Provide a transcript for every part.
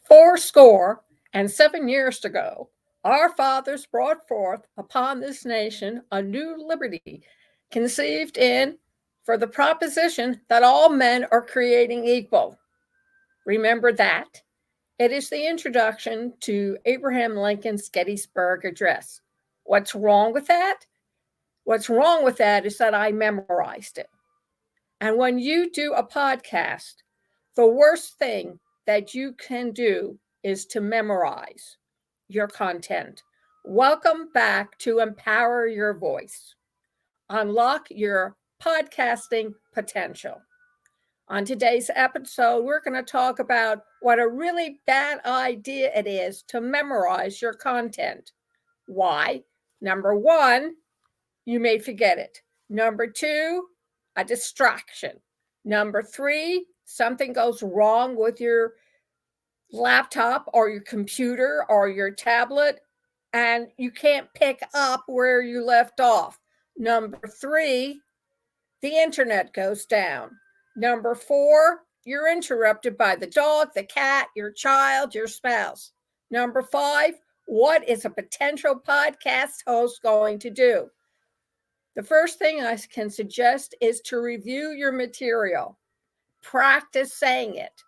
fourscore and 7 years ago, our fathers brought forth upon this nation a new liberty, conceived in for the proposition that all men are creating equal. Remember that? It is the introduction to Abraham Lincoln's Gettysburg Address. What's wrong with that? What's wrong with that is that I memorized it. And when you do a podcast, the worst thing that you can do is to memorize your content. Welcome back to Empower Your Voice. Unlock your podcasting potential. On today's episode, we're going to talk about what a really bad idea it is to memorize your content. Why? Number one, you may forget it. Number two, a distraction. Number three, something goes wrong with your laptop or your computer or your tablet and you can't pick up where you left off. Number three, the internet goes down. Number four, you're interrupted by the dog, the cat, your child, your spouse. Number five, what is a potential podcast host going to do? The first thing I can suggest is to review your material. Practice saying it.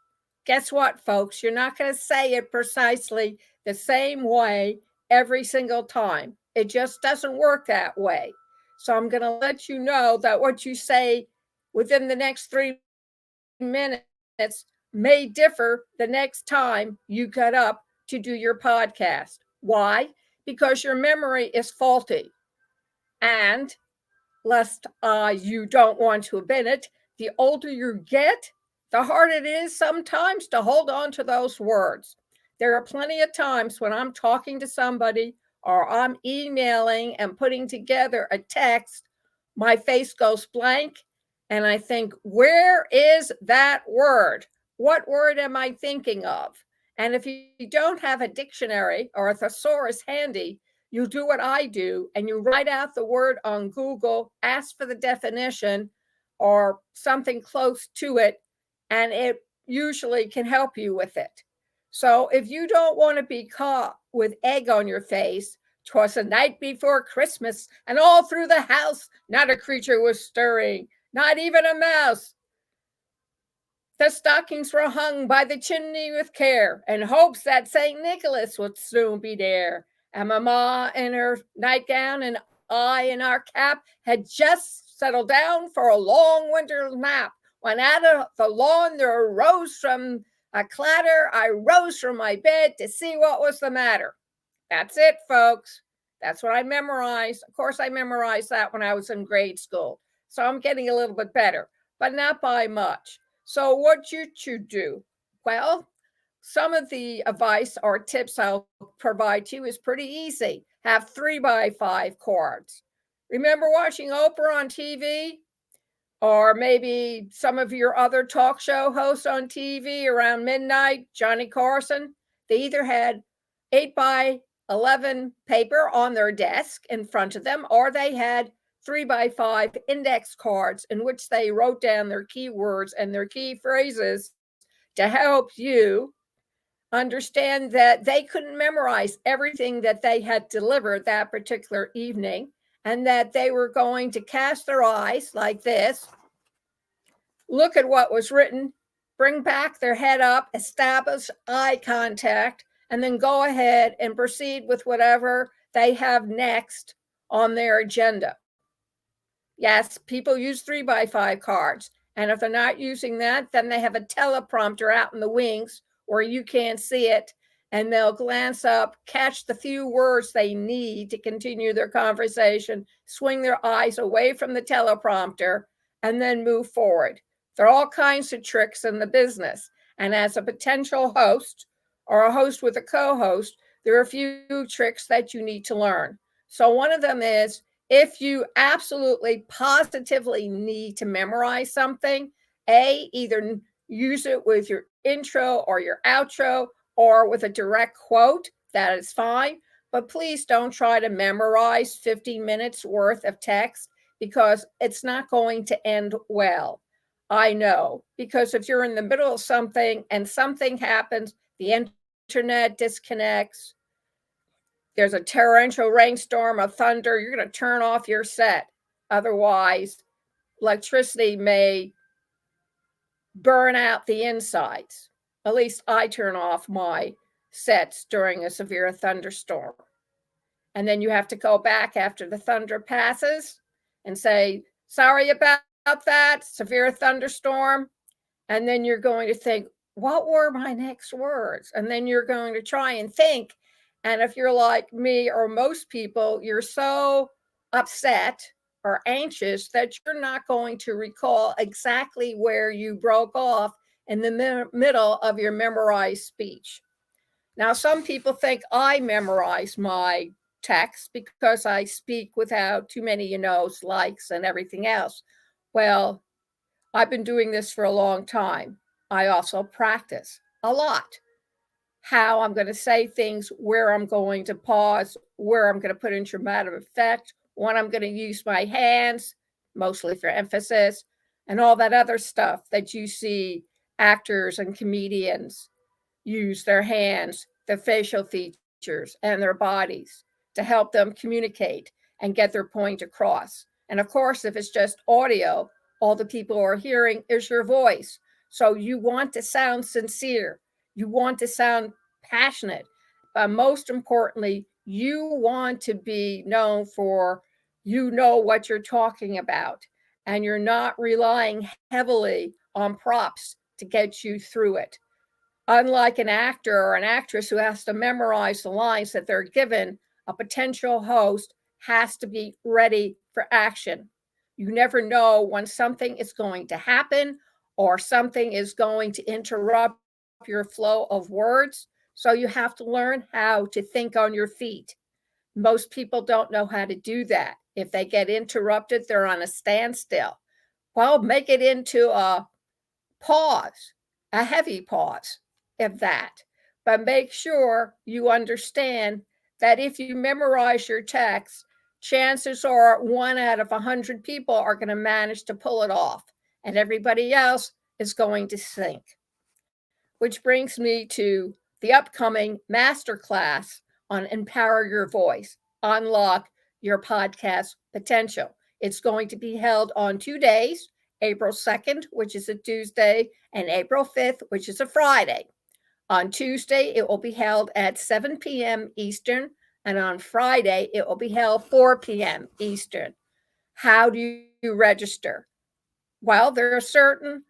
Guess what, folks? You're not going to say it precisely the same way every single time. It just doesn't work that way. So I'm going to let you know that what you say within the next 3 minutes may differ the next time you get up to do your podcast. Why? Because your memory is faulty. And lest you don't want to admit it, the older you get, the harder it is sometimes to hold on to those words. There are plenty of times when I'm talking to somebody or I'm emailing and putting together a text, my face goes blank and I think, where is that word? What word am I thinking of? And if you don't have a dictionary or a thesaurus handy, you do what I do and you write out the word on Google, ask for the definition or something close to it, and it usually can help you with it. So if you don't want to be caught with egg on your face, 'twas the night before Christmas, and all through the house not a creature was stirring, not even a mouse. The stockings were hung by the chimney with care, in hopes that St. Nicholas would soon be there. And Mamma in her nightgown and I in our cap had just settled down for a long winter nap, when out of the lawn there arose from a clatter. I rose from my bed to see what was the matter. That's it, folks. That's what I memorized. Of course, I memorized that when I was in grade school. So I'm getting a little bit better, but not by much. So what should you do? Well, some of the advice or tips I'll provide you is pretty easy. Have 3x5 cards. Remember watching Oprah on TV? Or maybe some of your other talk show hosts on TV around midnight, Johnny Carson? They either had 8x11 paper on their desk in front of them, or they had 3x5 index cards in which they wrote down their keywords and their key phrases to help you understand that they couldn't memorize everything that they had delivered that particular evening, and that they were going to cast their eyes like this, look at what was written, bring back their head up, establish eye contact, and then go ahead and proceed with whatever they have next on their agenda. Yes, people use 3x5 cards. And if they're not using that, then they have a teleprompter out in the wings where you can't see it. And they'll glance up, catch the few words they need to continue their conversation, swing their eyes away from the teleprompter, and then move forward. There are all kinds of tricks in the business. And as a potential host or a host with a co-host, there are a few tricks that you need to learn. So one of them is, if you absolutely positively need to memorize something, either use it with your intro or your outro or with a direct quote. That is fine. But please don't try to memorize 15 minutes worth of text, because it's not going to end well. I know, because if you're in the middle of something and something happens, the internet disconnects, there's a torrential rainstorm of thunder, you're going to turn off your set. Otherwise, electricity may burn out the insides. At least I turn off my sets during a severe thunderstorm. And then you have to go back after the thunder passes and say, sorry about that severe thunderstorm. And then you're going to think, what were my next words? And then you're going to try and think. And if you're like me or most people, you're so upset or anxious that you're not going to recall exactly where you broke off in the middle of your memorized speech. Now, some people think I memorize my text because I speak without too many, likes and everything else. Well, I've been doing this for a long time. I also practice a lot how I'm going to say things, where I'm going to pause, where I'm going to put in dramatic effect, when I'm going to use my hands, mostly for emphasis, and all that other stuff that you see actors and comedians use their hands, their facial features, and their bodies to help them communicate and get their point across. And of course, if it's just audio, all the people are hearing is your voice. So you want to sound sincere. You want to sound passionate. But most importantly, you want to be known for what you're talking about. And you're not relying heavily on props to get you through it. Unlike an actor or an actress who has to memorize the lines that they're given, a potential host has to be ready for action. You never know when something is going to happen or something is going to interrupt your flow of words. So you have to learn how to think on your feet. Most people don't know how to do that. If they get interrupted, they're on a standstill. Well, make it into a pause, a heavy pause, if that. But make sure you understand that if you memorize your text, chances are 1 out of 100 people are going to manage to pull it off, and everybody else is going to sink. Which brings me to the upcoming masterclass on Empower Your Voice, Unlock Your Podcast Potential. It's going to be held on 2 days, April 2nd, which is a Tuesday, and April 5th, which is a Friday. On Tuesday, it will be held at 7 p.m. Eastern, and on Friday, it will be held 4 p.m. Eastern. How do you register? Well, there are certainly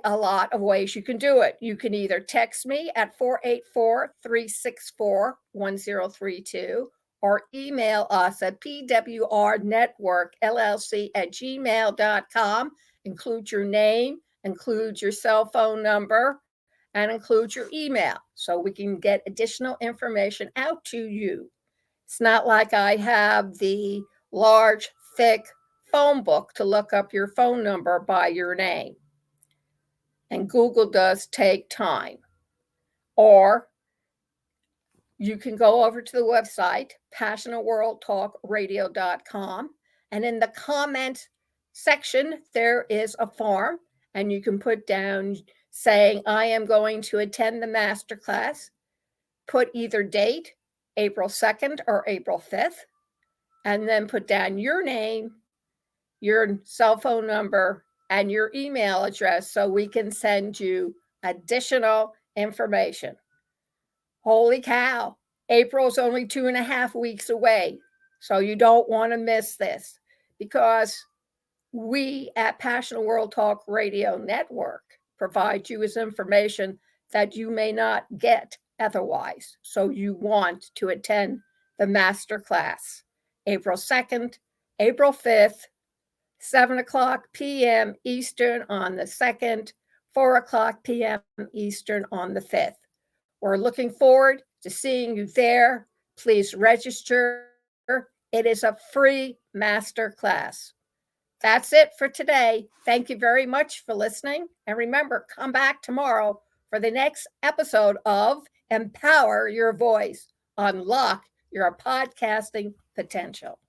a lot of ways you can do it. You can either text me at 484-364-1032 or email us at pwrnetworkllc@gmail.com. Include your name, include your cell phone number, and include your email so we can get additional information out to you. It's not like I have the large, thick phone book to look up your phone number by your name. And Google does take time. Or you can go over to the website, passionateworldtalkradio.com, and in the comment section, there is a form, and you can put down saying, I am going to attend the masterclass. Put either date, April 2nd or April 5th, and then put down your name, your cell phone number, and your email address so we can send you additional information. Holy cow, April's only 2.5 weeks away, so you don't want to miss this, because we at Passionate World Talk Radio Network provide you with information that you may not get otherwise. So you want to attend the masterclass, April 2nd, April 5th, 7 o'clock p.m. Eastern on the 2nd, 4 o'clock p.m. Eastern on the 5th. We're looking forward to seeing you there. Please register. It is a free masterclass. That's it for today. Thank you very much for listening. And remember, come back tomorrow for the next episode of Empower Your Voice, Unlock Your Podcasting Potential.